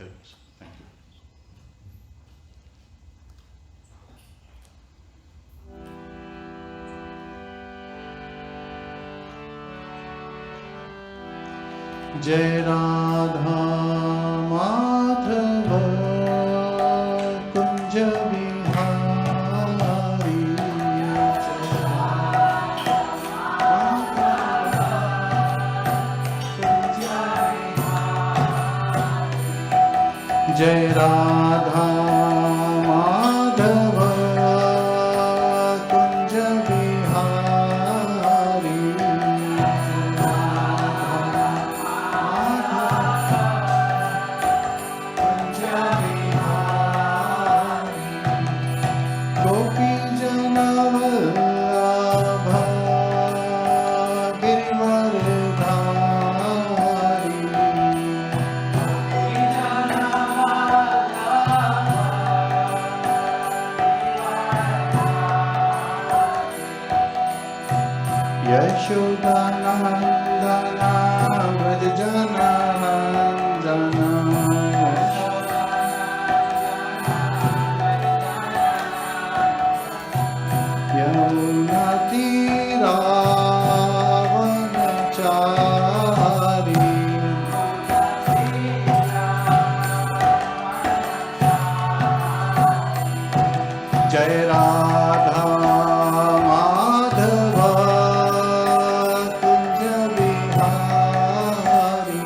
goodness. Thank you. Jai Radha Madhava Kunja Vihari Jai Radha Madhava Kunja Vihari Gopi Jana Vallabha Girivaradhari Yashodanandana Vrajjanandana Yamunatiravanachari Jai Radha Madhava Kunja Vihari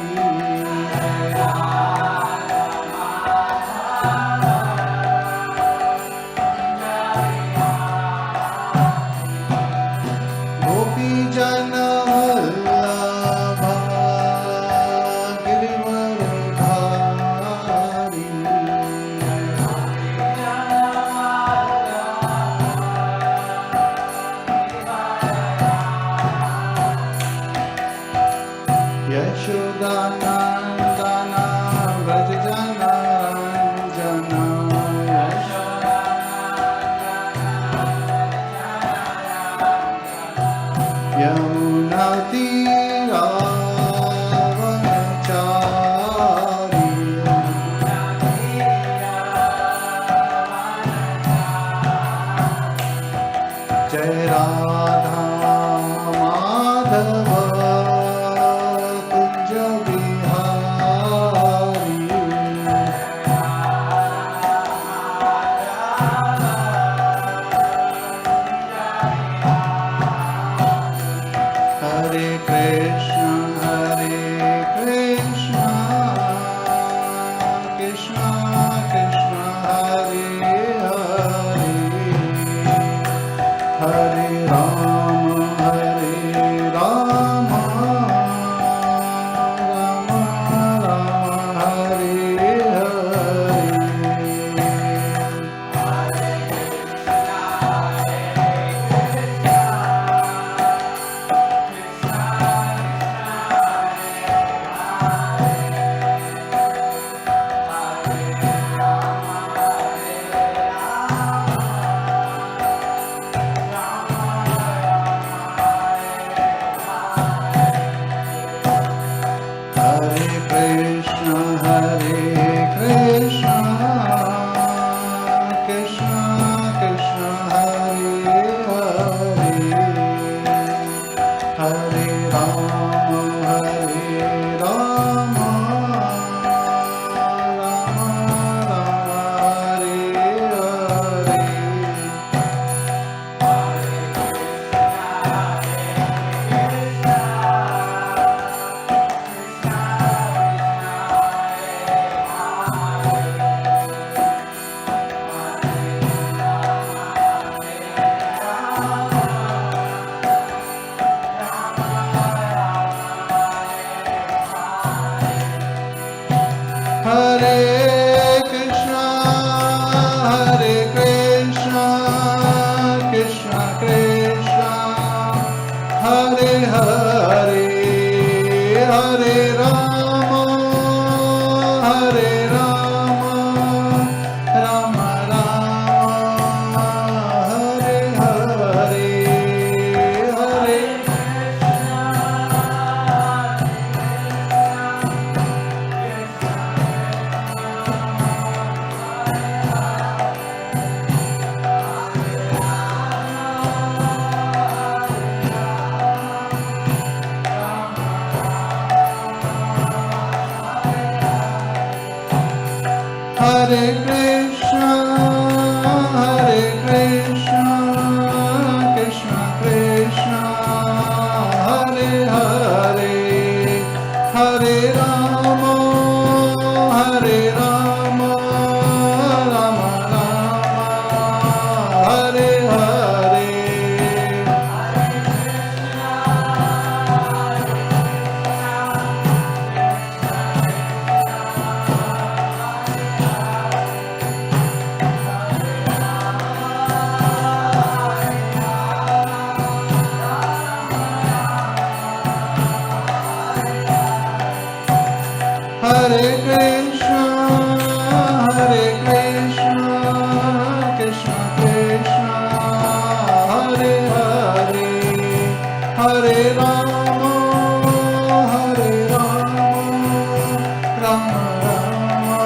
Gopi Jana Vallabha Girivaradhari Yashodanandana Vrajjanandana Yamunatiravanachari Jai Radha Madhava Kunja Vihari Hare Krishna Krishna Krishna Hare Hare Hare Rama Rama Rama Hare Hare Hare Krishna, Krishna Krishna, Hare Hare, Hare Rama, Rama Rama, Hare Hare. Hare Krishna, Krishna Krishna, Hare Hare, Hare Rama, Rama Rama,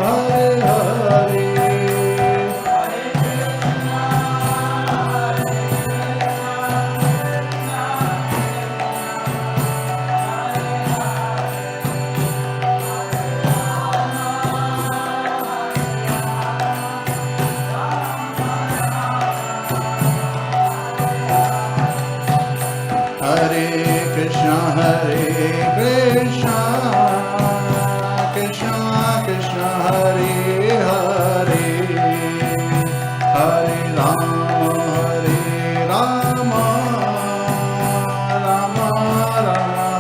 Hare Hare. Hare Krishna, Krishna Krishna, Hare Hare, Hare Rama, Rama Rama,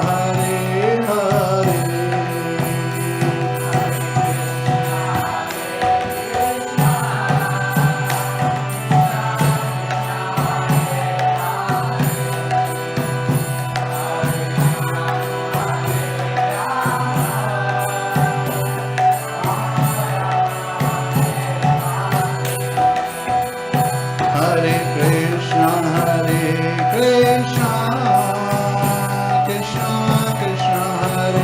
Hare Hare. Hare Krishna, Krishna Krishna, Hare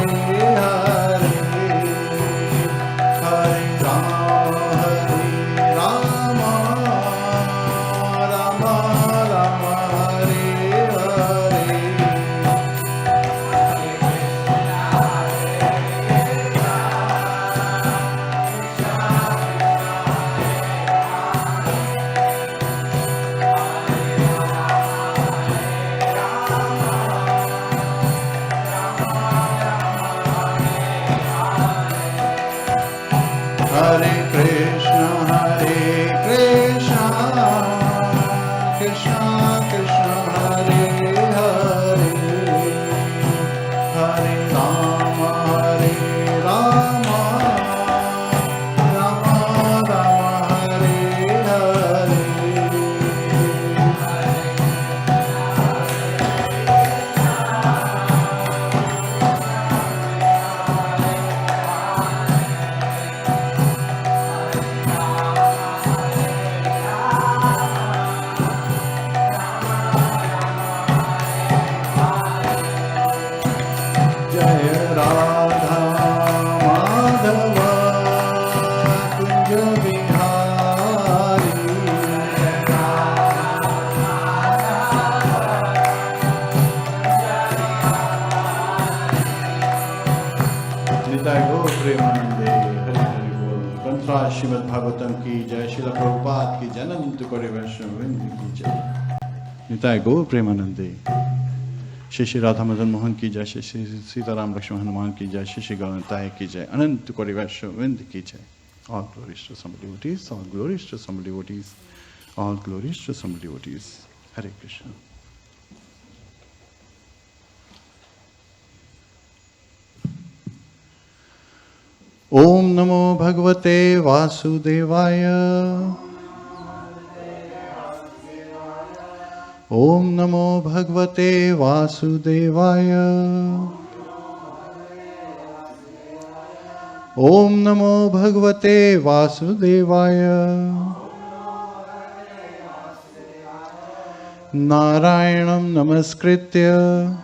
Hare, Hare Rama, Rama Rama, Hare Hare. Hare Krishna, Krishna Krishna, Hare Hare, Hare Rama, Rama Rama, Hare Hare. Jai Radha Madhava Kunja Bihari. Nitai Gaur Premanande, Hari Hari Bol. Tantra Srimad Bhagavatam ki jai, Srila Prabhupada ki jai, Anant Kori Vaishnava Vrinda ki jai. Nitai Gaur Premanande. Shri Shri Radha Madan Mohan ki jai, Shri Shri Sitaram Lakshman Hanuman ki jai, Shri Shri Gauranitai ki jai, Anant Kori Vaishnava Vrinda ki jai. All glories to some devotees, all glories to some devotees, all glories to some devotees. Hare Krishna. Om Namo Bhagavate Vasudevaya. Om Namo Bhagavate Vasudevaya. Om Namo Bhagavate Vasudevaya. Narayanam Namaskritya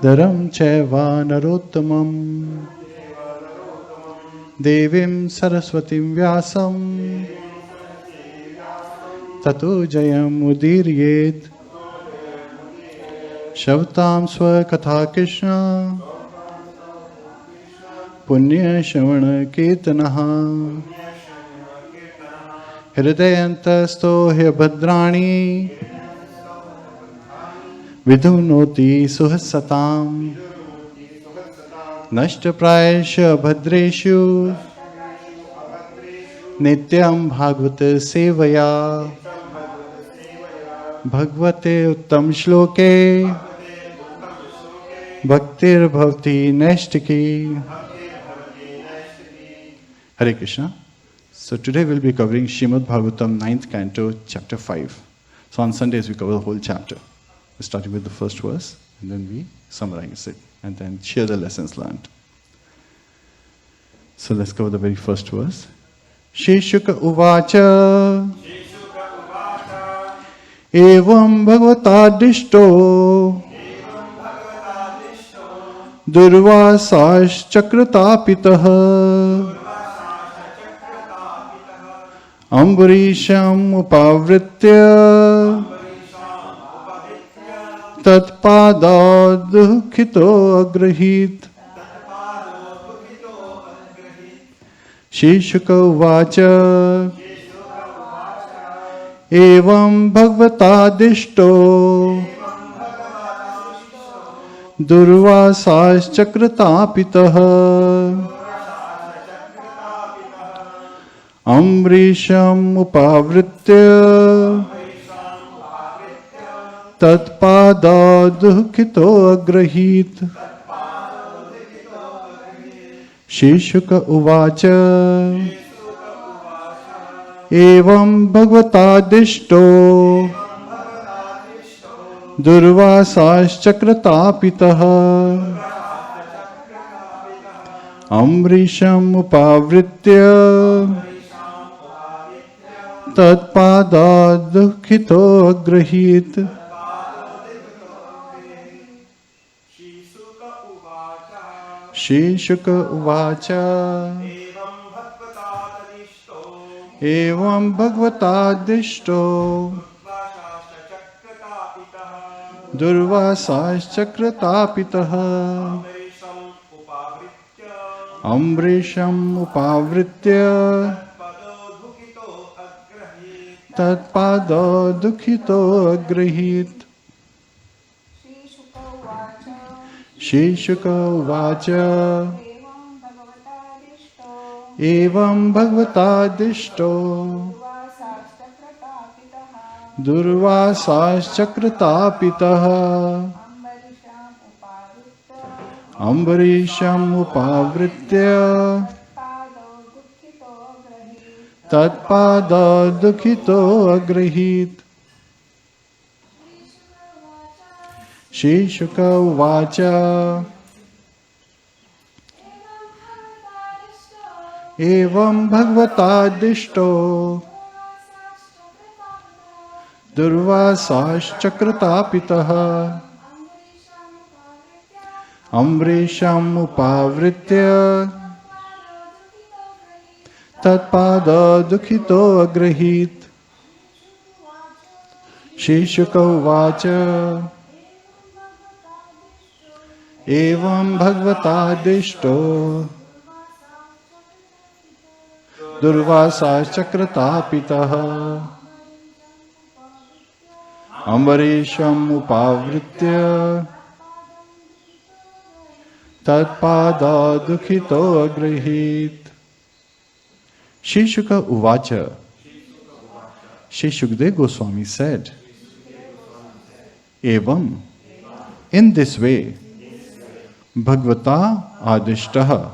Dharam Chaiva Narottamam Devim Saraswatim Vyasam Tato Jayam Udiryet Shavtam Swakatha Krishna Punya Shravana Kirtanaha Hridayantasto Bhadrani Vidhunoti Suhasatam Nashtaprayasha Bhadreshu Nityam Bhagavata Sevaya Bhagavate Uttam Shloke Bhaktir Bhavati Naistiki. Hare Krishna. So today we'll be covering Srimad Bhagavatam 9th canto, chapter 5. So on Sundays we cover the whole chapter. We're starting with the first verse and then we summarize it and then share the lessons learned. So let's cover the very first verse. Shri Shuka Uvacha Evam Bhagavata Dishto Durvāsā Chakratapitaha Ambarisham Upavritya Tatpada Dukhito Agrahit. Shri Shuka Uvacha Evam Bhagavata Dishto Durvāsā Chakratapitaha Ambarisham Upavritya Tatpada Dukhito Agrahit. Shri Shuka Uvacha Evam Bhagavata Dishto Durvāsā Chakratapitaha Ambarisham Upavritya Tatpada Dukhito Agrahit. Shri Shuka Uvacha Evam Bhagavata Dishto Durvāsā Chakratapitaha Ambarisham Upavritya Tatpada Dukhito Agrahit. Shri Shuka Uvacha Evam Bhagavata Dishto Durvāsā Chakratapitaha Ambarisham Upavritya Tatpada Dukhito Agrahit. Shri Shuka Uvacha Evam Bhagavata Dishto Durvāsā Chakratapitaha Ambarisham Upavritya Tatpada Dukhito Agrahit. Shri Shuka Uvacha Evam Bhagavata Dishto Durvāsā Chakratapitaha Ambarisham Upavritya Tatpada Dukhito Agrahit. Shri Shuka Uvacha. Shri Shukdev Goswami said, Evam, in this way, Bhagavata Adishtaha,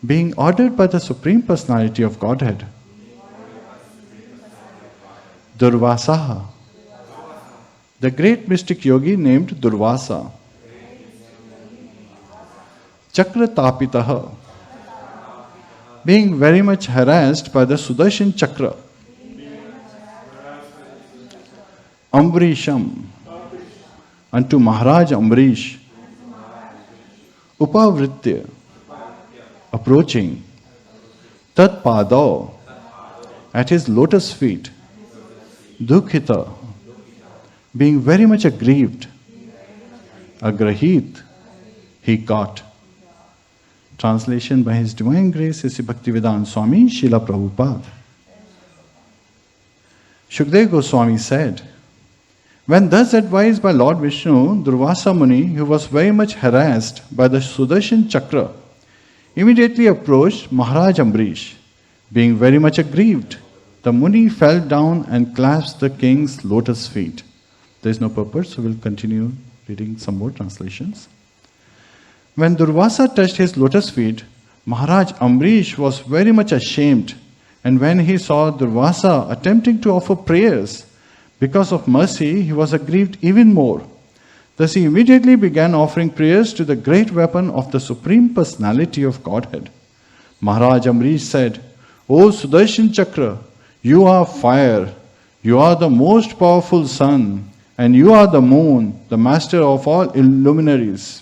being ordered by the Supreme Personality of Godhead, Durvāsā, the great mystic yogi named Durvāsā, Chakratapitaha, being very much harassed by the Sudarshan Chakra, Ambarisham, unto Maharaj Ambarish, Upavritya, approaching, Tat Pada, at his lotus feet, Dukhita, being very much aggrieved, Agrahit, he caught. Translation by His Divine Grace, Sri Bhaktivedanta Swami, Srila Prabhupada. Shukdev Goswami said, when thus advised by Lord Vishnu, Durvāsā Muni, who was very much harassed by the Sudarshan Chakra, immediately approached Maharaj Ambrish. Being very much aggrieved, the Muni fell down and clasped the king's lotus feet. There is no purpose, so we'll continue reading some more translations. When Durvāsā touched his lotus feet, Maharaj Ambrish was very much ashamed, and when he saw Durvāsā attempting to offer prayers, because of mercy, he was aggrieved even more. Thus he immediately began offering prayers to the great weapon of the Supreme Personality of Godhead. Maharaj Ambrish said, O Sudarshan Chakra, you are fire, you are the most powerful sun, and you are the moon, the master of all luminaries.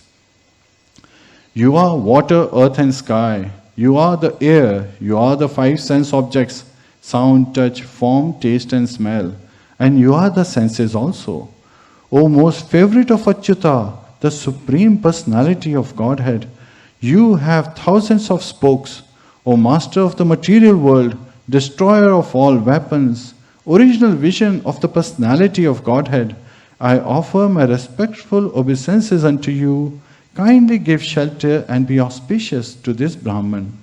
You are water, earth and sky. You are the air, you are the five sense objects, sound, touch, form, taste and smell. And you are the senses also. O most favorite of Achyuta, the Supreme Personality of Godhead, you have thousands of spokes. O Master of the material world, destroyer of all weapons, original vision of the Personality of Godhead, I offer my respectful obeisances unto you. Kindly give shelter and be auspicious to this Brahman.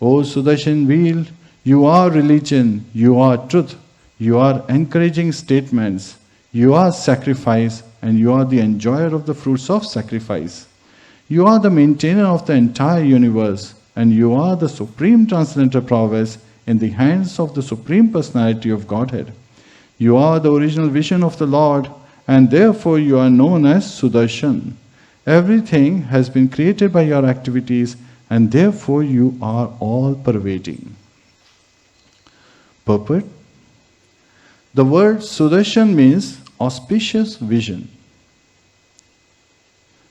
O Sudarshan wheel, you are religion, you are truth. You are encouraging statements, you are sacrifice, and you are the enjoyer of the fruits of sacrifice. You are the maintainer of the entire universe, and you are the supreme transcendental prowess in the hands of the Supreme Personality of Godhead. You are the original vision of the Lord, and therefore you are known as Sudarshan. Everything has been created by your activities, and therefore you are all-pervading. Purport. The word Sudarshan means auspicious vision.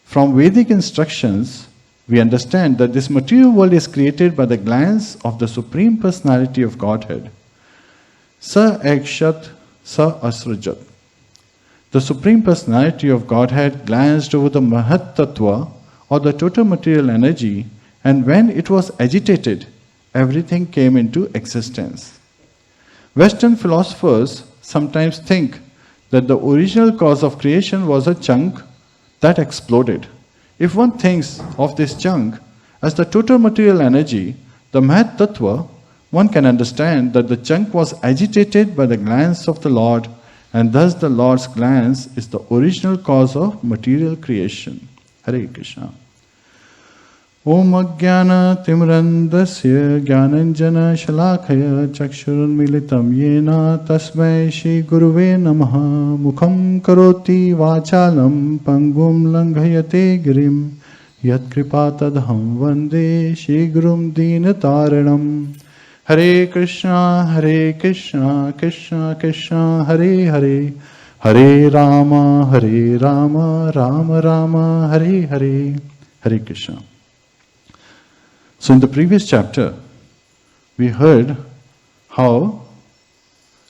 From Vedic instructions, we understand that this material world is created by the glance of the Supreme Personality of Godhead. Sa Ekshat, Sa Asrajat. The Supreme Personality of Godhead glanced over the Mahat Tattva, or the total material energy, and when it was agitated, everything came into existence. Western philosophers sometimes think that the original cause of creation was a chunk that exploded. If one thinks of this chunk as the total material energy, the Mahat Tattva, one can understand that the chunk was agitated by the glance of the Lord, and thus the Lord's glance is the original cause of material creation. Hare Krishna. Om Ajnana Timrandasya Jnananjana Shalakaya Chakshurunmilitam Yena Tasmai Shri Guruve Namaha Mukham Karoti Vachalam Pangum Langhayate Girim Yat Kripatadham Vande Shri Gurum Dinataranam. Hare Krishna, Krishna Krishna, Hare Hare, Hare Rama, Rama Rama, Hare Hare, Hare Krishna. So in the previous chapter, we heard how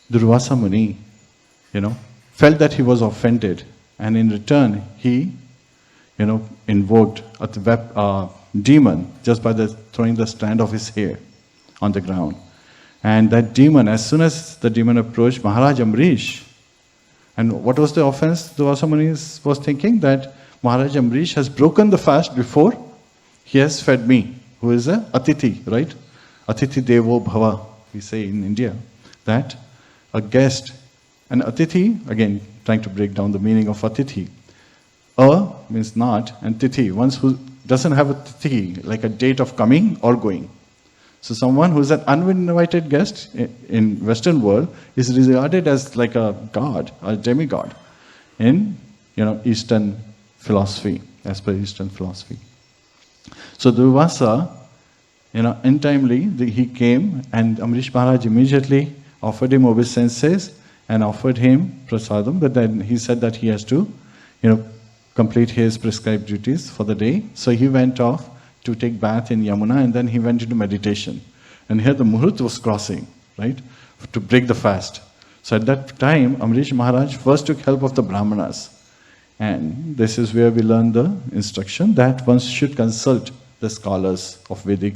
Durvāsā Muni, felt that he was offended, and in return he, invoked a demon just by throwing the strand of his hair on the ground. And that demon, as soon as the demon approached Maharaj Ambrish, and what was the offense Durvāsā Muni was thinking? That Maharaj Ambrish has broken the fast before he has fed me, who is a Atithi, right? Atithi Devo Bhava, we say in India, that a guest, an Atithi, again trying to break down the meaning of Atithi. A means not, and Tithi, one who doesn't have a Tithi, like a date of coming or going. So someone who is an uninvited guest in Western world is regarded as like a god, a demigod in Eastern philosophy, as per Eastern philosophy. So Durvāsā, untimely, he came, and Ambrish Maharaj immediately offered him obeisances and offered him prasadam, but then he said that he has to, complete his prescribed duties for the day. So he went off to take bath in Yamuna, and then he went into meditation. And here the Muhurt was crossing, right, to break the fast. So at that time, Ambrish Maharaj first took help of the Brahmanas. And this is where we learn the instruction that one should consult the scholars of Vedic,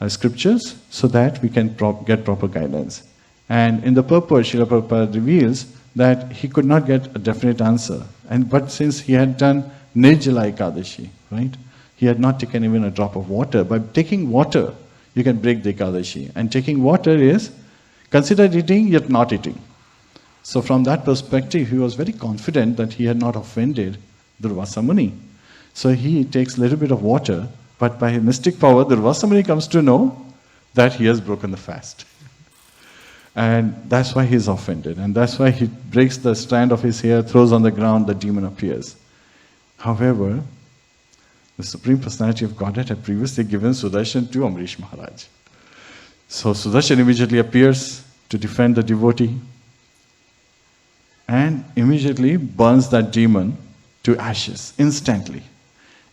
scriptures, so that we can get proper guidance. And in the purport, Srila Prabhupada reveals that he could not get a definite answer. But since he had done Nirjala Ekadashi, right? He had not taken even a drop of water. By taking water, you can break the Ekadashi. And taking water is considered eating yet not eating. So from that perspective, he was very confident that he had not offended Durvāsā Muni. So he takes a little bit of water, but by his mystic power, Durvāsā Muni comes to know that he has broken the fast. And that's why he is offended. And that's why he breaks the strand of his hair, throws on the ground, the demon appears. However, the Supreme Personality of Godhead had previously given Sudarshan to Amrish Maharaj. So Sudarshan immediately appears to defend the devotee and immediately burns that demon to ashes instantly.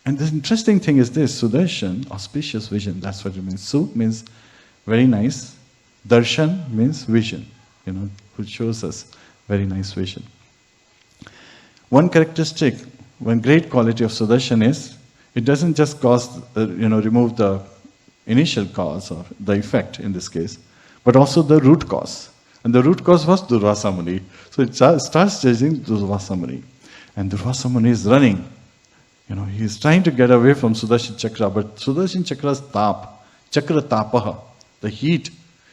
And the interesting thing is this: Sudarshan, auspicious vision, that's what it means. Su means very nice. Darshan means vision, which shows us very nice vision. One characteristic, one great quality of Sudarshan is, it doesn't just remove the initial cause or the effect in this case, but also the root cause. And the root cause was Durvāsā Muni. So it starts judging Durvāsā Muni. And Durvāsā Muni is running. He is trying to get away from Sudarshan Chakra, but Sudarshan Chakra's Chakra tapaha, the heat,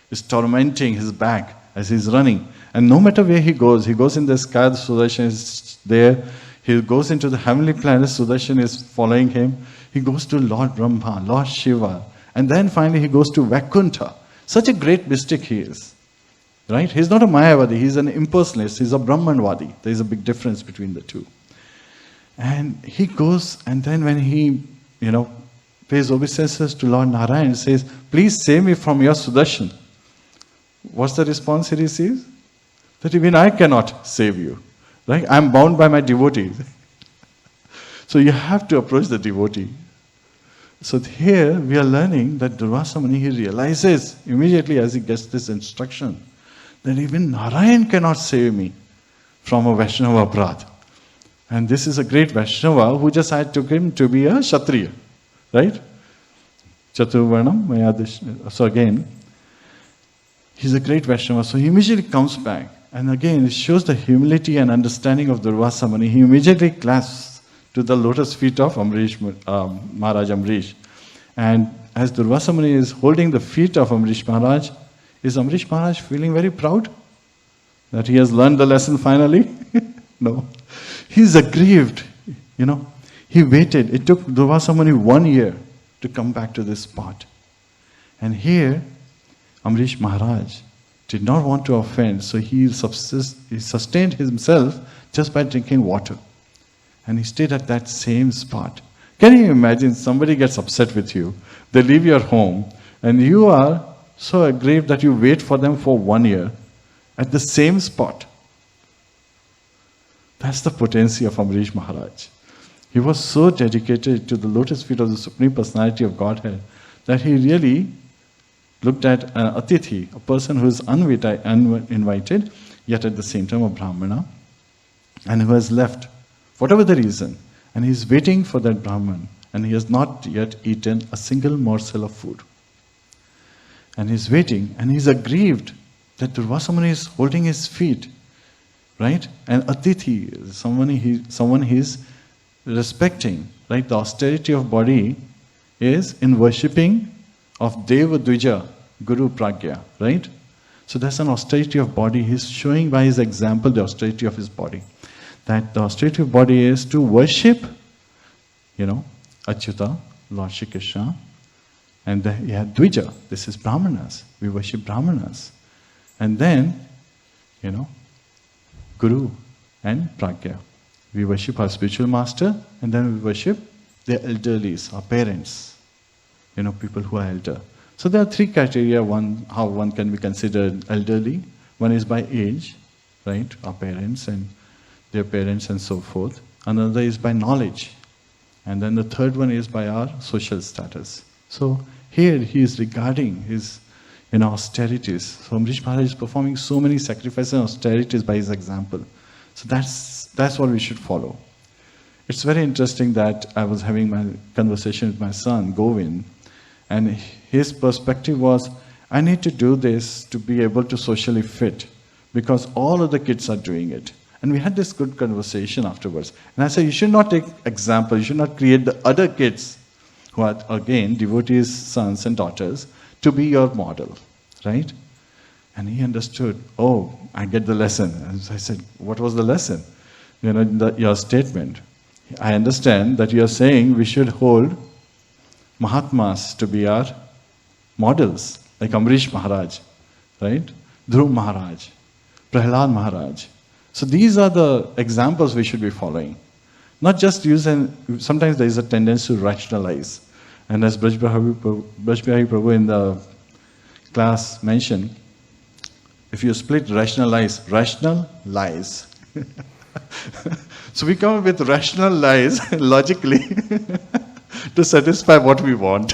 is tormenting his back as he's running. And no matter where he goes in the sky, Sudarshan is there. He goes into the heavenly planet, Sudarshan is following him. He goes to Lord Brahma, Lord Shiva. And then finally he goes to Vaikuntha. Such a great mystic he is. Right? He's not a Mayavadi, he's an impersonalist, he's a Brahmanvadi. There is a big difference between the two. And he goes, and then when he, pays obeisances to Lord Narayan, says, please save me from your Sudarshan. What's the response he receives? That even I cannot save you. Right? I'm bound by my devotees. So you have to approach the devotee. So here we are learning that Durvāsā Muni, he realizes immediately as he gets this instruction that even Narayan cannot save me from a Vaishnava aparadh. And this is a great Vaishnava who just had took him to be a Kshatriya. Right? Chaturvarnam Mayadish. So again, he's a great Vaishnava. So he immediately comes back. And again, it shows the humility and understanding of Durvāsā Muni. He immediately clasps to the lotus feet of Maharaj Amrish. And as Durvāsā Muni is holding the feet of Amrish Maharaj, is Amrish Maharaj feeling very proud that he has learned the lesson finally? No. He's aggrieved. He waited. It took Durvāsā Muni 1 year to come back to this spot. And here, Amrish Maharaj did not want to offend, so he sustained himself just by drinking water. And he stayed at that same spot. Can you imagine somebody gets upset with you, they leave your home, and you are so aggrieved that you wait for them for 1 year at the same spot? That's the potency of Amrish Maharaj. He was so dedicated to the lotus feet of the Supreme Personality of Godhead that he really looked at an atithi, a person who is uninvited, yet at the same time a Brahmana, and who has left, whatever the reason, and he is waiting for that Brahman, and he has not yet eaten a single morsel of food. And he's waiting, and he's aggrieved that Durvāsā Muni is holding his feet, right? And atithi, someone he's respecting, right? The austerity of body is in worshipping of Deva Dvija, Guru Pragya, right? So there's an austerity of body. He's showing by his example the austerity of his body. That the austerity of body is to worship, Achyuta, Lord Shri Krishna, and then you have Dvija, this is Brahmanas. We worship Brahmanas. And then, Guru and Pragya. We worship our spiritual master, and then we worship the elderlies, our parents. People who are elder. So there are 3 criteria, how one can be considered elderly. One is by age, right? Our parents and their parents and so forth. Another is by knowledge. And then the third one is by our social status. So here he is regarding his austerities. So Amrish Maharaj is performing so many sacrifices and austerities by his example. So that's what we should follow. It's very interesting that I was having my conversation with my son, Govind, and his perspective was, I need to do this to be able to socially fit, because all of the kids are doing it. And we had this good conversation afterwards. And I said, you should not take example, you should not create the other kids, who are again devotees' sons and daughters, to be your model, right? And he understood, oh, I get the lesson. And I said, what was the lesson? Your statement. I understand that you are saying we should hold Mahatmas to be our models, like Amrish Maharaj, right? Dhruv Maharaj, Prahlad Maharaj. So these are the examples we should be following. Not just sometimes there is a tendency to rationalize. And as Brajbihari Prabhu in the class mentioned, if you split rationalize, rational lies. So we come up with rational lies logically to satisfy what we want.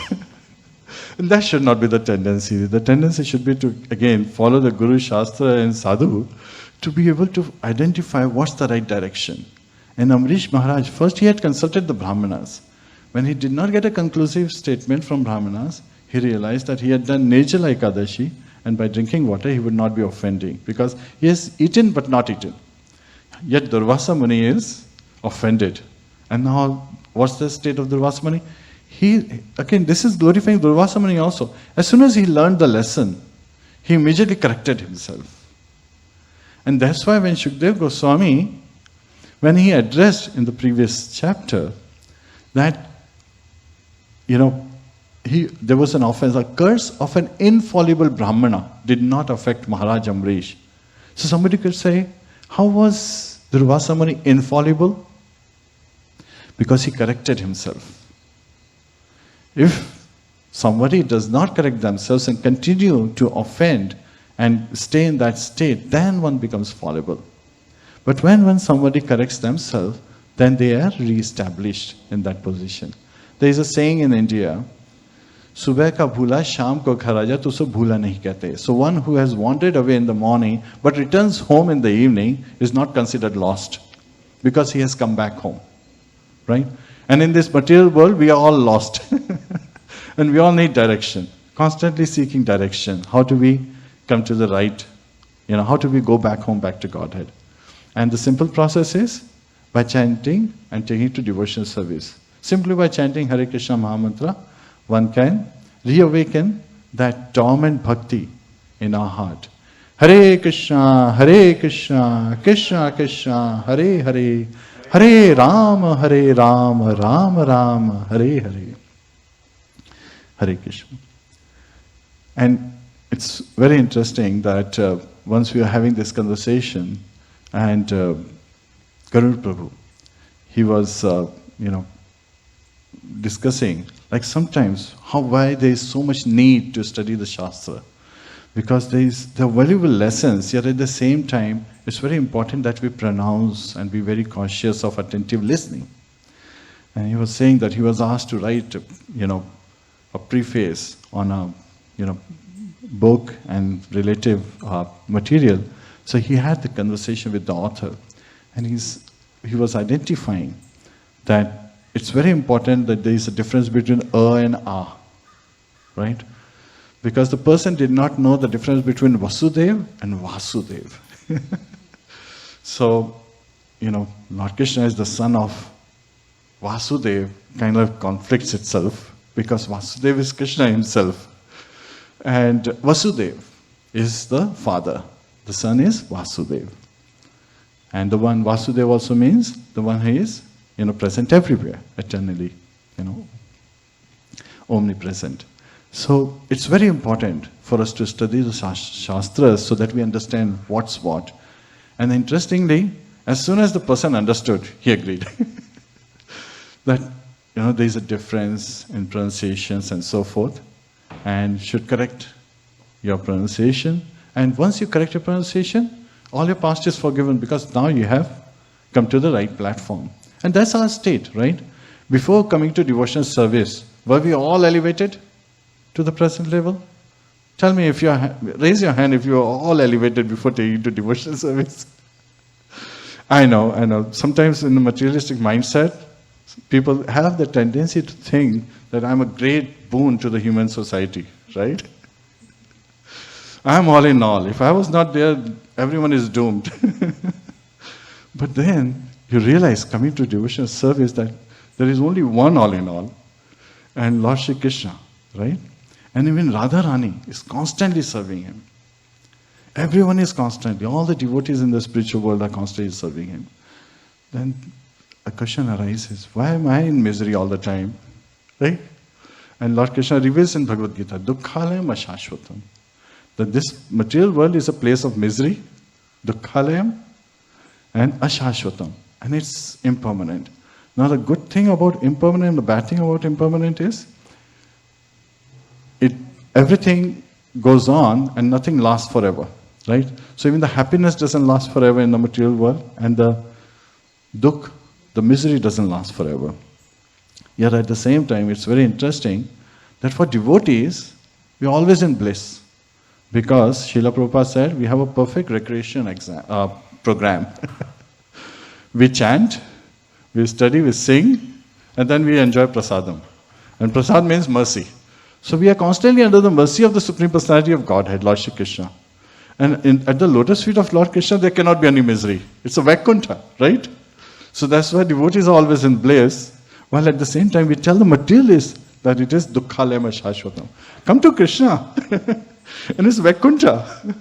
And that should not be the tendency. The tendency should be to, again, follow the Guru, Shastra and Sadhu to be able to identify what's the right direction. And Amrish Maharaj, first he had consulted the Brahmanas. When he did not get a conclusive statement from Brahmanas, he realized that he had done Nirjala Ekadashi, and by drinking water he would not be offending, because he has eaten but not eaten. Yet Durvāsā Muni is offended. And now, what's the state of Durvāsā Muni? Again, this is glorifying Durvāsā Muni also. As soon as he learned the lesson, he immediately corrected himself. And that's why when Shukdev Goswami, when he addressed in the previous chapter, that, there was an offense, a curse of an infallible Brahmana did not affect Maharaj Amrish. So somebody could say, how was Durvāsā Muni infallible? Because he corrected himself. If somebody does not correct themselves and continue to offend and stay in that state, then one becomes fallible. But when somebody corrects themselves, then they are re-established in that position. There is a saying in India, Subah ka bhula, sham ko ghar aaja, to usko bhula nahi kehte. So one who has wandered away in the morning but returns home in the evening is not considered lost, because he has come back home, right? And in this material world, we are all lost. And we all need direction, constantly seeking direction. How do we come to the right, how do we go back home, back to Godhead? And the simple process is by chanting and taking to devotional service. Simply by chanting Hare Krishna Mahamantra, one can reawaken that dormant bhakti in our heart. Hare Krishna, Krishna Krishna, Hare Hare, Hare Rama, Rama Rama, Hare Hare. Hare Krishna. And it's very interesting that once we are having this conversation, and Garud Prabhu, he was, discussing, like sometimes, why there is so much need to study the Shastra. Because there are valuable lessons, yet at the same time, it's very important that we pronounce and be very conscious of attentive listening. And he was saying that he was asked to write, a preface on a, book and relative material. So he had the conversation with the author, and he was identifying that it's very important that there is a difference between and a, right? Because the person did not know the difference between Vasudev and Vasudev. So, Lord Krishna is the son of Vasudev, kind of conflicts itself, because Vasudev is Krishna himself. And Vasudev is the father. The son is Vasudev. And the one Vasudev also means the one who is, present everywhere, eternally, omnipresent. So it's very important for us to study the Shastras so that we understand what's what. And interestingly, as soon as the person understood, he agreed. That, there is a difference in pronunciations and so forth, and should correct your pronunciation. And once you correct your pronunciation, all your past is forgiven, because now you have come to the right platform. And that's our state, right? Before coming to devotional service, were we all elevated to the present level? Tell me if raise your hand if you are all elevated before taking to devotional service. I know. Sometimes in the materialistic mindset, people have the tendency to think that I'm a great boon to the human society, right? I'm all in all. If I was not there, everyone is doomed. But then you realize, coming to devotional service, that there is only one all in all, and Lord Shri Krishna, right? And even Radharani is constantly serving him. Everyone is constantly, all the devotees in the spiritual world are constantly serving him. Then a question arises, why am I in misery all the time? Right? And Lord Krishna reveals in Bhagavad Gita, Dukkhalayam Ashashvatam, that this material world is a place of misery, Dukkhalayam, and Ashashvatam, and it's impermanent. Now the good thing about impermanent, the bad thing about impermanent is, everything goes on and nothing lasts forever, right? So even the happiness doesn't last forever in the material world, and the dukkha, the misery doesn't last forever. Yet at the same time, it's very interesting that for devotees, we're always in bliss. Because Srila Prabhupada said, we have a perfect recreation program. We chant, we study, we sing, and then we enjoy prasadam. And prasad means mercy. So we are constantly under the mercy of the Supreme Personality of Godhead, Lord Shri Krishna. And at the lotus feet of Lord Krishna, there cannot be any misery. It's a Vaikuntha, right? So that's why devotees are always in bliss, while at the same time we tell the materialists that it is Dukkhalayam Ashashvatam. Come to Krishna, and it's Vaikuntha.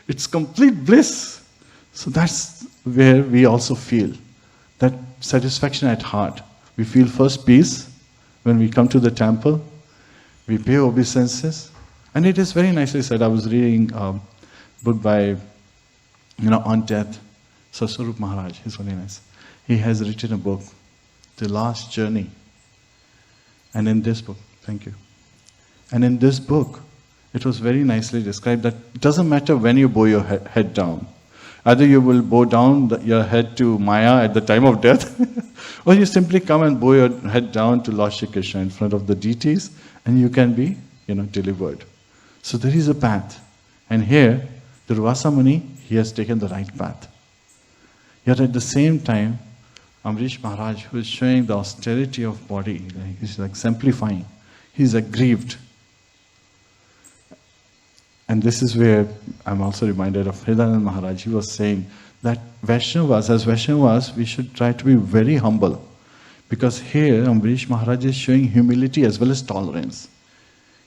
It's complete bliss. So that's where we also feel that satisfaction at heart. We feel first peace when we come to the temple. We pay obeisances. And it is very nicely said. I was reading a book by, on death, Sasarup Maharaj. He's very nice. He has written a book, The Last Journey. And in this book, thank you. And in this book, it was very nicely described that it doesn't matter when you bow your head down. Either you will bow down your head to Maya at the time of death, or you simply come and bow your head down to Lord Shri Krishna in front of the deities, and you can be, delivered. So there is a path. And here, Durvāsā Muni, he has taken the right path. Yet at the same time, Amrish Maharaj, who is showing the austerity of body, he's exemplifying, he's aggrieved. And this is where I'm also reminded of Hridayananda Maharaj. He was saying that Vaishnavas, as Vaishnavas, we should try to be very humble. Because here, Amrish Maharaj is showing humility as well as tolerance.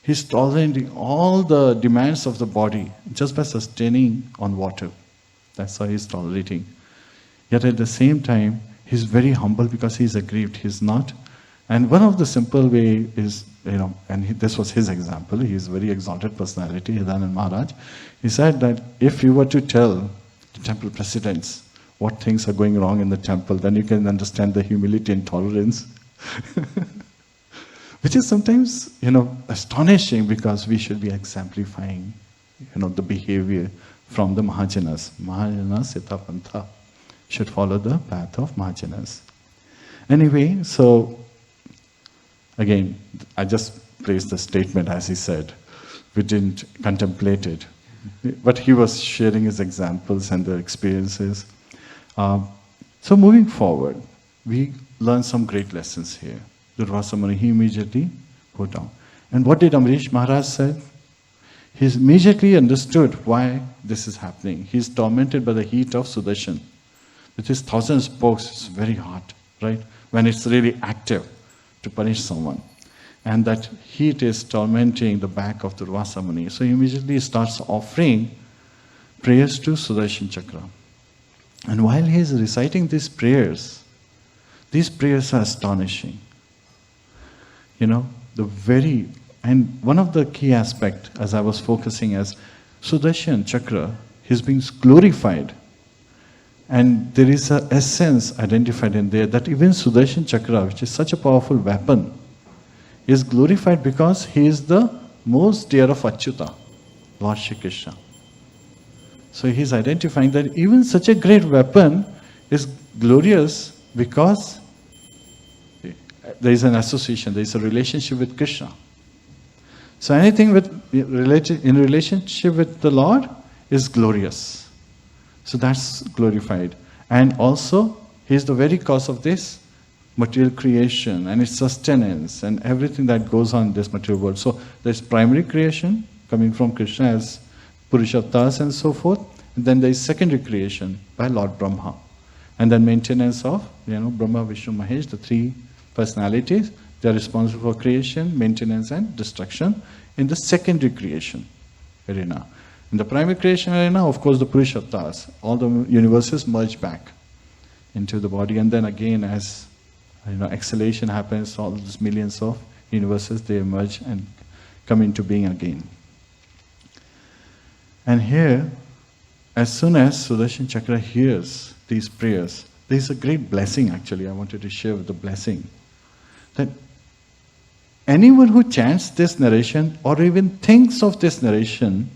He's tolerating all the demands of the body just by sustaining on water. That's how he's tolerating. Yet at the same time, he's very humble because he's aggrieved. He's not. And one of the simple way is, this was his example. He's a very exalted personality, Hridayananda Maharaj. He said that if you were to tell the temple presidents what things are going wrong in the temple, then you can understand the humility and tolerance. Which is sometimes, astonishing, because we should be exemplifying, the behavior from the Mahajanas. Mahajanas, Sita Pantha, should follow the path of Mahajanas. Anyway, so, again, I just placed the statement as he said. We didn't contemplate it. But he was sharing his examples and the experiences. So moving forward, we learn some great lessons here. Durvāsā Muni, he immediately put down. And what did Amrish Maharaj say? He immediately understood why this is happening. He is tormented by the heat of Sudarshan. With his 1,000 spokes, it's very hot, right? When it's really active to punish someone. And that heat is tormenting the back of Durvāsā Muni. So he immediately starts offering prayers to Sudarshan Chakra. And while he is reciting these prayers are astonishing. And one of the key aspects, as I was focusing, as Sudarshan Chakra, he's being glorified. And there is an essence identified in there that even Sudarshan Chakra, which is such a powerful weapon, is glorified because he is the most dear of Achyuta, Lord Shri Krishna. So he is identifying that even such a great weapon is glorious because there is an association, there is a relationship with Krishna. So anything in relationship with the Lord is glorious. So that's glorified. And also, he is the very cause of this material creation and its sustenance and everything that goes on in this material world. So there's primary creation coming from Krishna as Purusharthas and so forth. And then there is secondary creation by Lord Brahma. And then maintenance of, Brahma, Vishnu, Mahesh, the three personalities. They are responsible for creation, maintenance and destruction in the secondary creation arena. In the primary creation arena, of course, the Purusharthas, all the universes merge back into the body, and then again as exhalation happens, all these millions of universes, they emerge and come into being again. And here, as soon as Sudarshan Chakra hears these prayers, there is a great blessing actually. I wanted to share the blessing. That anyone who chants this narration or even thinks of this narration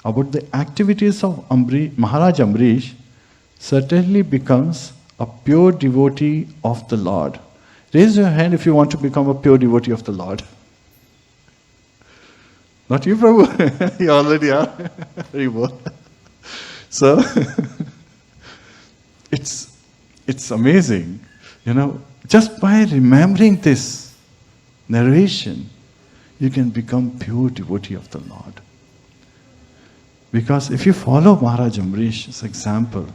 about the activities of Maharaj Amrish certainly becomes a pure devotee of the Lord. Raise your hand if you want to become a pure devotee of the Lord. Not you, Prabhu. You already are. So, it's amazing. Just by remembering this narration, you can become pure devotee of the Lord. Because if you follow Maharaj Amrish's example,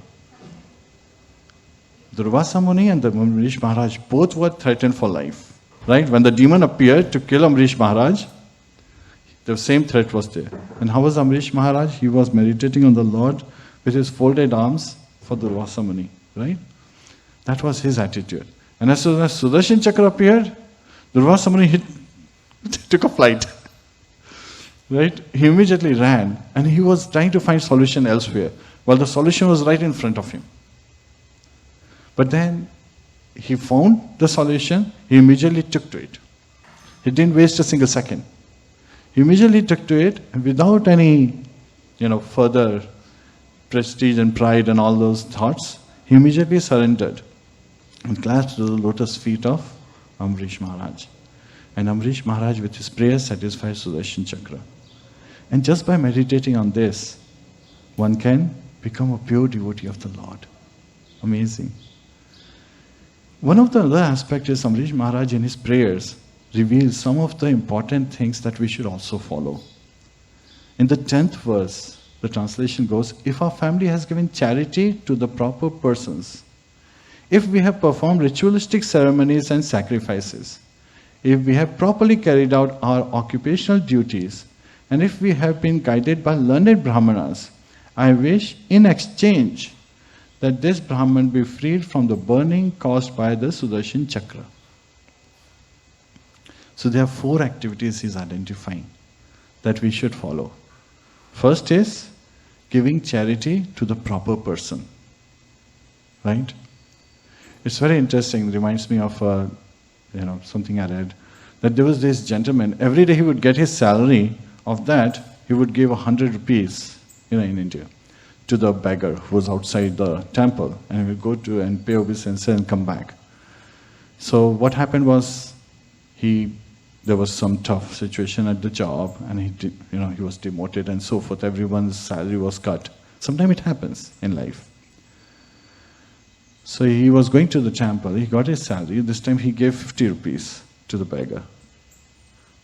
Durvāsā Muni and the Amrish Maharaj both were threatened for life. Right? When the demon appeared to kill Amrish Maharaj, the same threat was there. And how was Amrish Maharaj? He was meditating on the Lord with his folded arms for Durvāsā Muni. Right? That was his attitude. And as soon as Sudarshan Chakra appeared, Durvāsā Muni took a flight. Right? He immediately ran and he was trying to find solution elsewhere, while the solution was right in front of him. But then he found the solution, he immediately took to it. He didn't waste a single second. He immediately took to it without any, further prestige and pride and all those thoughts. He immediately surrendered and clasped the lotus feet of Amrish Maharaj. And Amrish Maharaj with his prayers satisfied Sudarshan Chakra. And just by meditating on this, one can become a pure devotee of the Lord. Amazing. One of the other aspects is Amrish Maharaj in his prayers reveals some of the important things that we should also follow. In the 10th verse, the translation goes, if our family has given charity to the proper persons, if we have performed ritualistic ceremonies and sacrifices, if we have properly carried out our occupational duties, and if we have been guided by learned Brahmanas, I wish in exchange that this Brahman be freed from the burning caused by the Sudarshan Chakra. So there are 4 activities he's identifying that we should follow. First is giving charity to the proper person. Right? It's very interesting. It reminds me of something I read. That there was this gentleman, every day he would get his salary. Of that, he would give 100 rupees, in India, to the beggar who was outside the temple, and he would go to and pay obeisance and come back. So what happened was, there was some tough situation at the job, and he was demoted and so forth. Everyone's salary was cut. Sometimes it happens in life. So he was going to the temple. He got his salary. This time he gave 50 rupees to the beggar.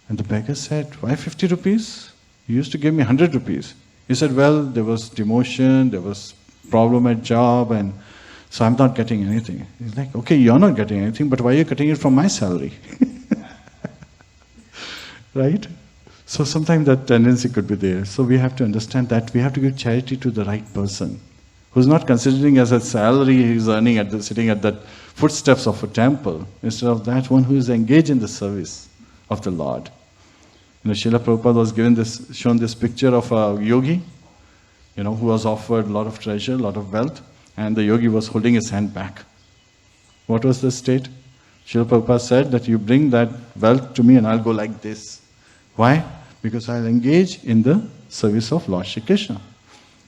And the beggar said, why 50 rupees? You used to give me 100 rupees. He said, well, there was demotion, there was problem at job, and so I'm not getting anything. He's like, okay, you're not getting anything, but why are you cutting it from my salary? Right? So sometimes that tendency could be there. So we have to understand that we have to give charity to the right person, who's not considering as a salary he's earning sitting at the footsteps of a temple. Instead of that, one who is engaged in the service of the Lord. Srila Prabhupada was shown this picture of a yogi, who was offered a lot of treasure, a lot of wealth, and the yogi was holding his hand back. What was the state? Srila Prabhupada said that you bring that wealth to me and I'll go like this. Why? Because I'll engage in the service of Lord Shri Krishna,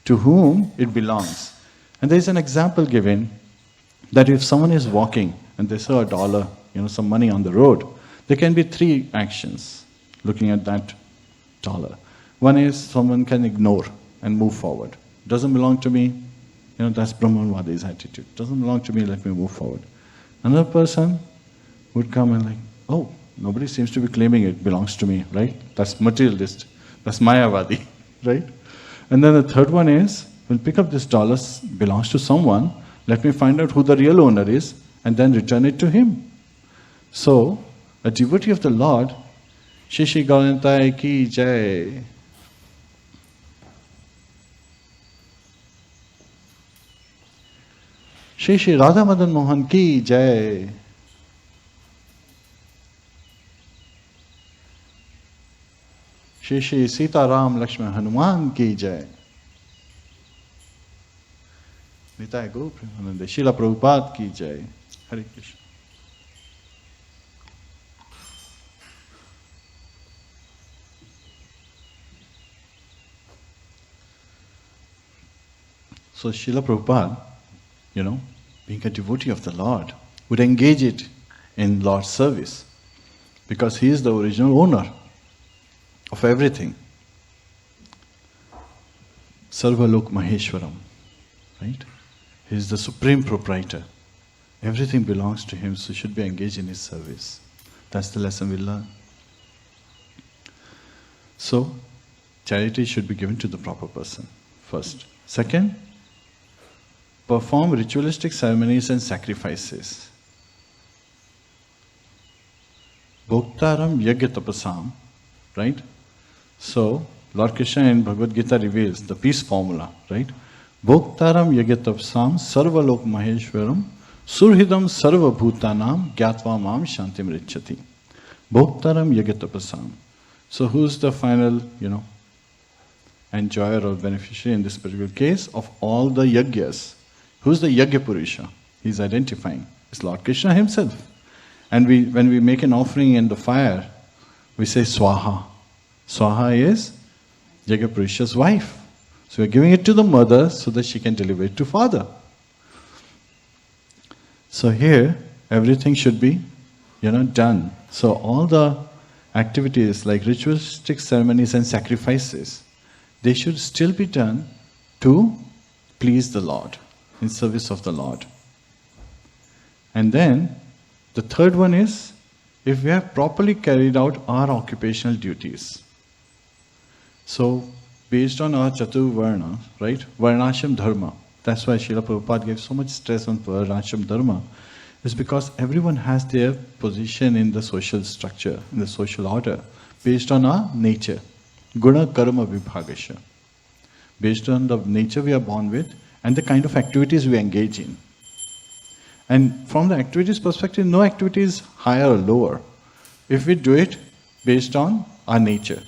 to whom it belongs. And there is an example given that if someone is walking and they saw $1, some money on the road, there can be 3 actions looking at that $1. One is someone can ignore and move forward. Doesn't belong to me, That's Brahmanvadi's attitude. Doesn't belong to me, let me move forward. Another person would come and like, oh, nobody seems to be claiming it belongs to me, right? That's materialist. That's Mayavadi, right? And then the third one is, we'll pick up this dollars, belongs to someone, let me find out who the real owner is, and then return it to him. So, a devotee of the Lord, Shishi Galantai ki jai. Shishi Radha Madan Mohan ki jai. Shishi Sita Ram Lakshman Hanuman ki jai. Nitai Go Premanande, Srila Prabhupada ki jai. Hare Krishna. So Srila Prabhupada, being a devotee of the Lord, would engage it in Lord's service because he is the original owner of everything. Sarvalok Maheshwaram, right? He is the supreme proprietor. Everything belongs to him, so should be engaged in his service. That's the lesson we learn. So, charity should be given to the proper person, first. Second, perform ritualistic ceremonies and sacrifices. Bhoktaram yagya tapasam, right? So, Lord Krishna in Bhagavad Gita reveals the peace formula, right? Bhoktaram yagya tapasam sarvalok maheshwaram surhidam sarva bhutanam gyatva mam shantim richati. Bhoktaram yagya tapasam. So, who's the final, enjoyer or beneficiary in this particular case of all the yagyas? Who's the Yagya Purusha? He's identifying. It's Lord Krishna himself. And when we make an offering in the fire, we say Swaha. Swaha is Yagya Purusha's wife. So we're giving it to the mother so that she can deliver it to father. So here, everything should be, done. So all the activities like ritualistic ceremonies and sacrifices, they should still be done to please the Lord, in service of the Lord. And then, the third one is, if we have properly carried out our occupational duties. So, based on our Chaturvarna, right, Varnashram Dharma, that's why Srila Prabhupada gave so much stress on Varnashram Dharma, is because everyone has their position in the social structure, in the social order, based on our nature. Guna Karma Vibhagasha. Based on the nature we are born with, and the kind of activities we engage in. And from the activities perspective, no activity is higher or lower. If we do it based on our nature.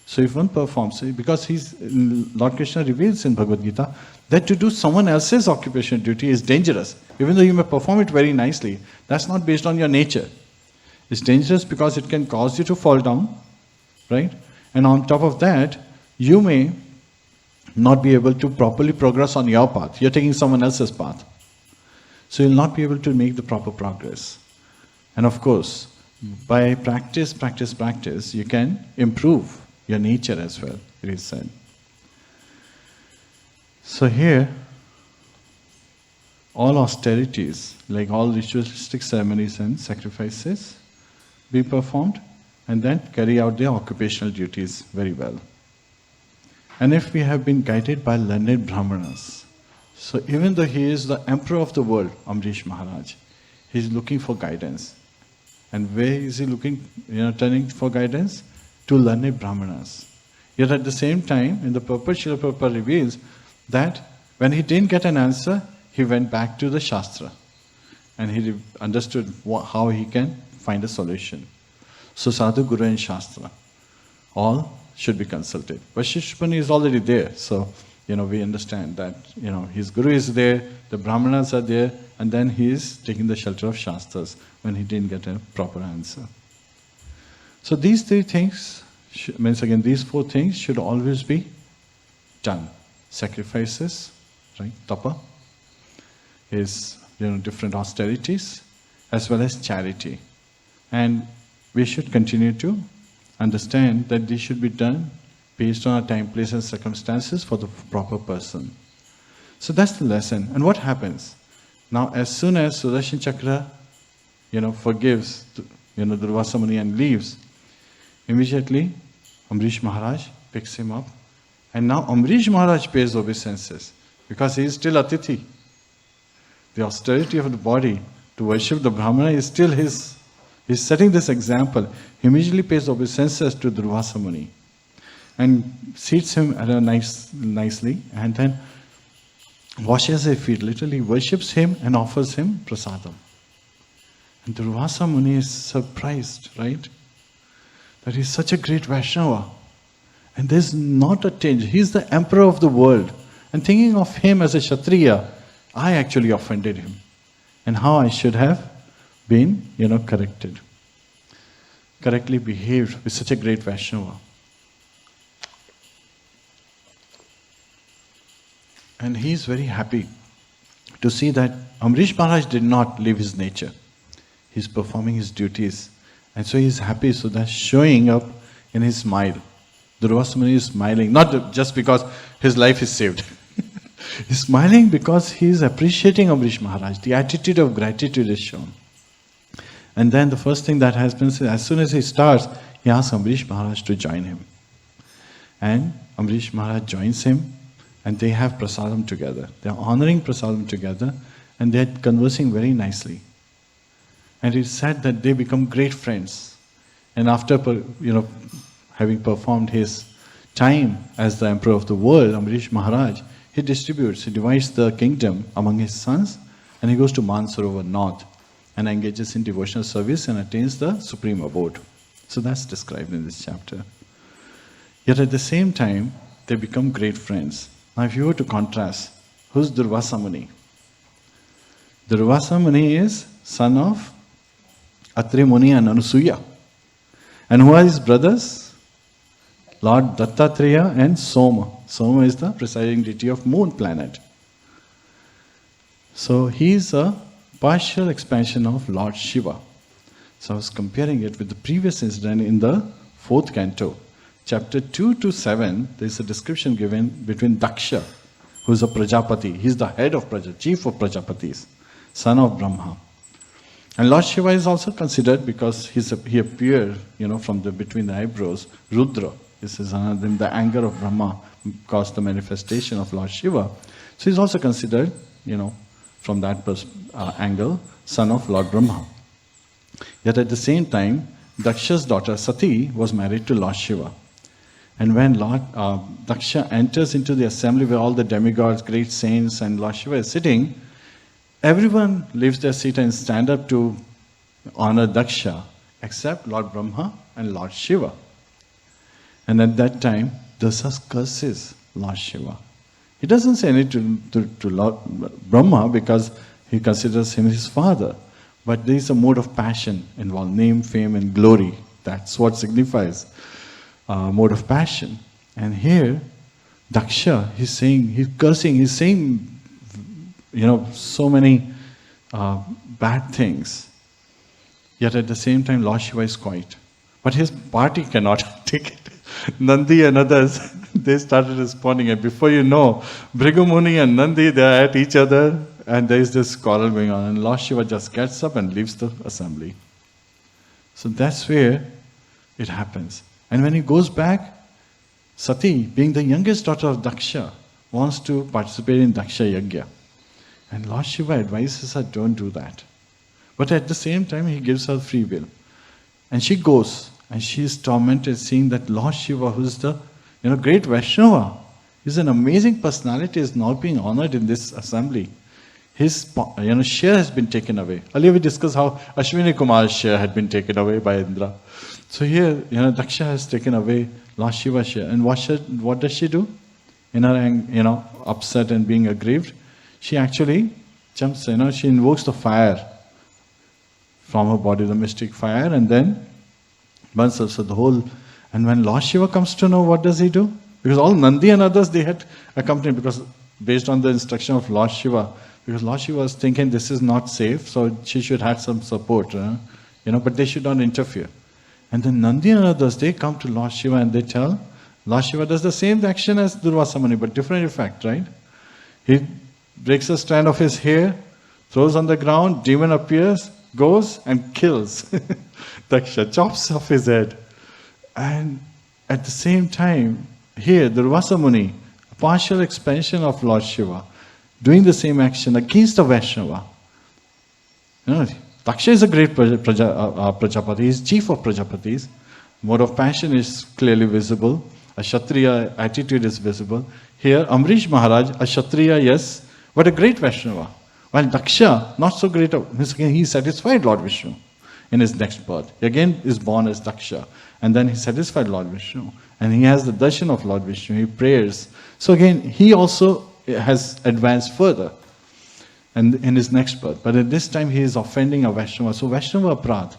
So if one performs, because Lord Krishna reveals in Bhagavad Gita that to do someone else's occupational duty is dangerous. Even though you may perform it very nicely, that's not based on your nature. It's dangerous because it can cause you to fall down, right? And on top of that, you may not be able to properly progress on your path. You're taking someone else's path. So you'll not be able to make the proper progress. And of course, by practice, you can improve your nature as well, it is said. So here, all austerities, like all ritualistic ceremonies and sacrifices, be performed and then carry out their occupational duties very well. And if we have been guided by learned Brahmanas, so even though he is the emperor of the world, Amrish Maharaj, he is looking for guidance. And where is he looking, turning for guidance? To learned Brahmanas. Yet at the same time, in the purport, Srila Prabhupada reveals that when he didn't get an answer, he went back to the Shastra. And he understood how he can find a solution. So Sadhu, Guru and Shastra, all should be consulted. Vasishtha Muni is already there, so we understand that his Guru is there, the Brahmanas are there, and then he is taking the shelter of Shastras when he didn't get a proper answer. So these three things, these four things should always be done. Sacrifices, right? Tapa is different austerities, as well as charity. And we should continue to understand that this should be done based on our time, place and circumstances for the proper person. So that's the lesson. And what happens? Now, as soon as Sudarshan Chakra, forgives, Durvāsā Muni and leaves, immediately Amrish Maharaj picks him up. And now Amrish Maharaj pays obeisances because he is still Atithi. The austerity of the body to worship the Brahmana is still his. He's setting this example. He immediately pays obeisances to Durvāsā Muni and seats him at nicely and then washes his feet, literally worships him and offers him prasadam. And Durvāsā Muni is surprised, right? That he's such a great Vaishnava. And there's not a change. He's the emperor of the world. And thinking of him as a Kshatriya, I actually offended him. And how I should have been, corrected. Correctly behaved with such a great Vaishnava. And he is very happy to see that Amrish Maharaj did not leave his nature. He's performing his duties. And so he's happy, so that's showing up in his smile. Durvāsā Muni is smiling, not just because his life is saved. He's smiling because he is appreciating Amrish Maharaj. The attitude of gratitude is shown. And then the first thing that happens is, as soon as he starts, he asks Amrish Maharaj to join him. And Amrish Maharaj joins him, and they have prasadam together. They are honoring prasadam together, and they are conversing very nicely. And it's said that they become great friends. And after, having performed his time as the emperor of the world, Amrish Maharaj, he divides the kingdom among his sons, and he goes to Mansarovar north and engages in devotional service and attains the supreme abode. So that's described in this chapter. Yet at the same time, they become great friends. Now if you were to contrast, who's Durvāsā Muni? Durvāsā Muni is son of Atri Muni and Anusuya. And who are his brothers? Lord Dattatreya and Soma. Soma is the presiding deity of moon planet. So he is a partial expansion of Lord Shiva. So I was comparing it with the previous incident in the 4th canto. Chapter 2 to 7, there is a description given between Daksha, who is a Prajapati. He is the head of chief of Prajapatis, son of Brahma. And Lord Shiva is also considered because he appeared, from between the eyebrows, Rudra. This is the anger of Brahma caused the manifestation of Lord Shiva. So he's also considered, from that angle, son of Lord Brahma. Yet at the same time, Daksha's daughter Sati was married to Lord Shiva. And when Lord Daksha enters into the assembly where all the demigods, great saints, and Lord Shiva is sitting, everyone leaves their seat and stand up to honor Daksha, except Lord Brahma and Lord Shiva. And at that time, Durvāsā curses Lord Shiva. He doesn't say anything to Lord Brahma because he considers him his father. But there is a mode of passion involved, name, fame, and glory. That's what signifies mode of passion. And here, Daksha, he's cursing, he's saying, so many bad things. Yet at the same time, Lord Shiva is quiet. But his party cannot take it. Nandi and others, they started responding. And before you know, Bhrigu Muni and Nandi, they are at each other. And there is this quarrel going on. And Lord Shiva just gets up and leaves the assembly. So that's where it happens. And when he goes back, Sati, being the youngest daughter of Daksha, wants to participate in Daksha Yajna. And Lord Shiva advises her, don't do that. But at the same time, he gives her free will. And she goes, and she is tormented seeing that Lord Shiva, who is the great Vaishnava, is an amazing personality, is not being honored in this assembly. His share has been taken away. Earlier we discussed how Ashwini Kumar's share had been taken away by Indra. So here, Daksha has taken away Lord Shiva's share. And what does she do? In her, upset and being aggrieved, she actually jumps, she invokes the fire from her body, the mystic fire, and then burns up. So the whole, and when Lord Shiva comes to know, what does he do? Because all Nandi and others, they had accompanied, because based on the instruction of Lord Shiva, because Lord Shiva was thinking this is not safe, so she should have some support, but they should not interfere. And then Nandi and others, they come to Lord Shiva and they tell, Lord Shiva does the same action as Durvāsā Muni, but different effect, right? He breaks a strand of his hair, throws on the ground, demon appears, goes and kills. Daksha chops off his head. And at the same time, here, Durvāsā Muni, a partial expansion of Lord Shiva, doing the same action against a Vaishnava. You know, Daksha is a great Prajapati, he is chief of Prajapatis. Mode of passion is clearly visible. A Kshatriya attitude is visible. Here, Amrish Maharaj, a Kshatriya, yes, but a great Vaishnava. While Daksha, not so great, he satisfied Lord Vishnu in his next birth. He again is born as Daksha. And then he satisfied Lord Vishnu. And he has the darshan of Lord Vishnu. He prays. So again, he also has advanced further and in his next birth. But at this time, he is offending a Vaishnava. So Vaishnava Aparadh,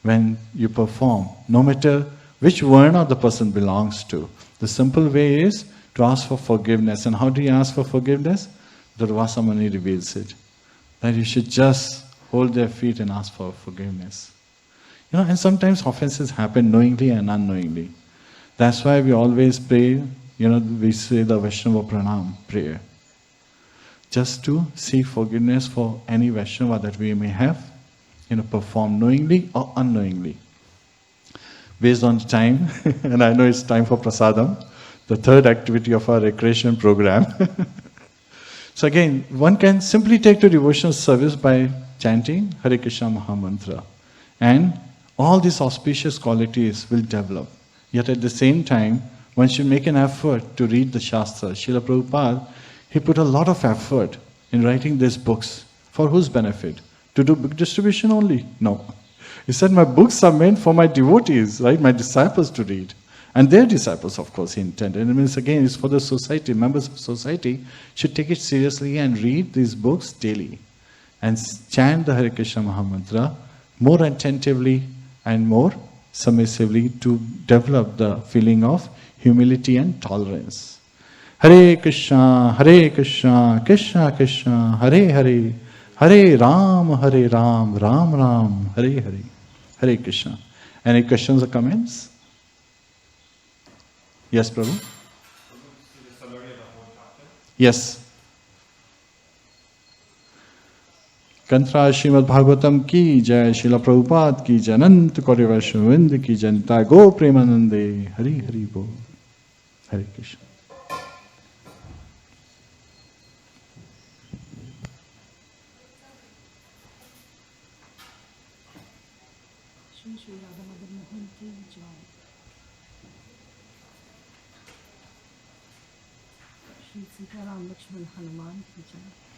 when you perform, no matter which varna the person belongs to, the simple way is to ask for forgiveness. And how do you ask for forgiveness? Durvāsā Muni reveals it. That you should just hold their feet and ask for forgiveness. You know, and sometimes offenses happen knowingly and unknowingly. That's why we always pray, you know, we say the Vaishnava Pranam prayer. Just to seek forgiveness for any Vaishnava that we may have, you know, performed knowingly or unknowingly. Based on time, and I know it's time for Prasadam, the third activity of our recreation program. So again, one can simply take to devotional service by chanting Hare Krishna Mahamantra. And all these auspicious qualities will develop. Yet at the same time, one should make an effort to read the Shastra. Srila Prabhupada, he put a lot of effort in writing these books. For whose benefit? To do book distribution only? No. He said, my books are meant for my devotees, right? My disciples to read. And their disciples, of course, he intended. And it means, again, it's for the society. Members of society should take it seriously and read these books daily. And chant the Hare Krishna Mahamantra more attentively and more submissively to develop the feeling of humility and tolerance. Hare Krishna, Krishna Krishna, Hare Hare, Hare Ram, Ram Ram, Hare Hare, Hare Krishna. Any questions or comments? Yes, Prabhu? Yes. Kantra Srimad Bhagavatam ki jai, Srila Prabhupada ki jai, Anant Kori Vaishnavind ki jai, Nitai Go Premanande, Hari Hari Bo, Hare Krishna. Sitaram Lakshman Hanuman ki jai.